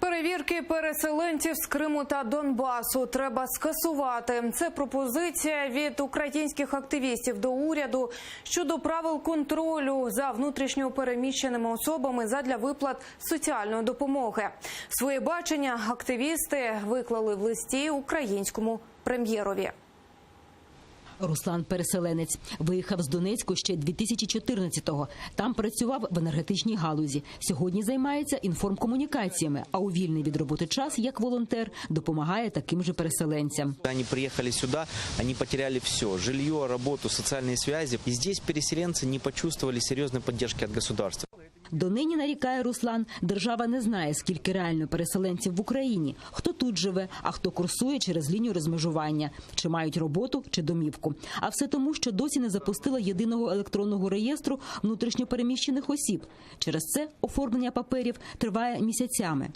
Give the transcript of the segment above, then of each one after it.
Перевірки переселенців з Криму та Донбасу треба скасувати. Це пропозиція від українських активістів до уряду щодо правил контролю за внутрішньо переміщеними особами задля виплат соціальної допомоги. Своє бачення активісти виклали в листі українському прем'єрові. Руслан – переселенець. Виїхав з Донецьку ще 2014-го. Там працював в енергетичній галузі. Сьогодні займається інформкомунікаціями, а у вільний від роботи час, як волонтер, допомагає таким же переселенцям. Они приехали сюда, они потеряли все – жилье, работу, социальные связи. И здесь переселенцы не почувствовали серьезной поддержки от государства. Донині, нарікає Руслан, держава не знає, скільки реально переселенців в Україні, хто тут живе, а хто курсує через лінію розмежування, чи мають роботу, чи домівку. А все тому, що досі не запустила єдиного електронного реєстру внутрішньопереміщених осіб. Через це оформлення паперів триває місяцями.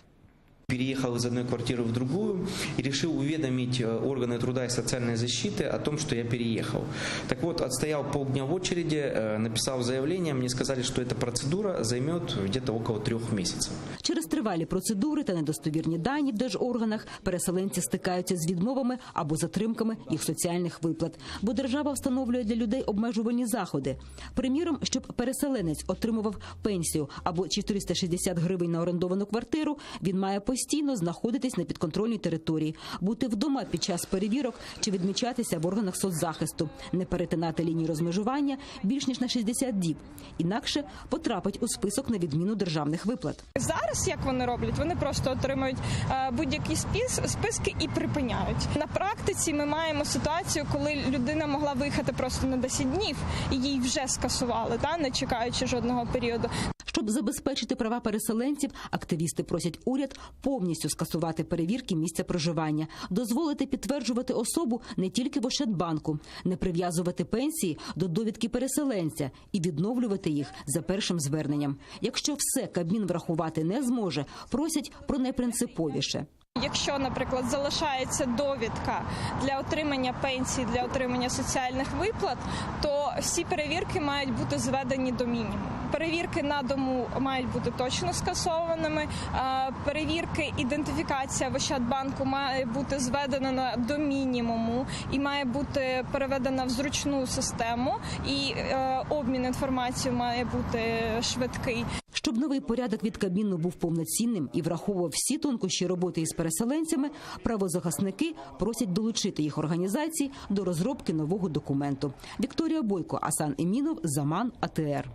Переехал из одной квартиры в другую и решил уведомить органы труда и социальной защиты о том, что я переехал. Так вот, отстоял полдня в очереди, написал заявление, мне сказали, что эта процедура займет где-то около 3 месяцев. Через тривалі процедури та недостовірні дані в держорганах переселенці стикаються з відмовами або затримками їх соціальних виплат, бо держава встановлює для людей обмежувальні заходи. Приміром, щоб переселенець отримував пенсію або 460 гривень на орендовану квартиру, він має постійно знаходитись на підконтрольній території, бути вдома під час перевірок чи відмічатися в органах соцзахисту, не перетинати лінію розмежування більш ніж на 60 діб. Інакше потрапить у список на відміну державних виплат. Зараз, як вони роблять, вони просто отримують будь-які списки і припиняють. На практиці ми маємо ситуацію, коли людина могла виїхати просто на 10 днів, і їй вже скасували, не чекаючи жодного періоду. Щоб забезпечити права переселенців, активісти просять уряд повністю скасувати перевірки місця проживання, дозволити підтверджувати особу не тільки в Ощадбанку, не прив'язувати пенсії до довідки переселенця і відновлювати їх за першим зверненням. Якщо все Кабмін врахувати не зможе, просять про найпринциповіше. Якщо, наприклад, залишається довідка для отримання пенсії, для отримання соціальних виплат, то всі перевірки мають бути зведені до мінімуму. Перевірки на дому мають бути точно скасованими, перевірки, ідентифікація в Ощадбанку має бути зведена до мінімуму і має бути переведена в зручну систему, і обмін інформацією має бути швидкий. Щоб новий порядок від Кабміну був повноцінним і враховував всі тонкощі роботи із переселенцями, правозахисники просять долучити їх організації до розробки нового документу. Вікторія Бойко, Асан Емінов, Заман, АТР.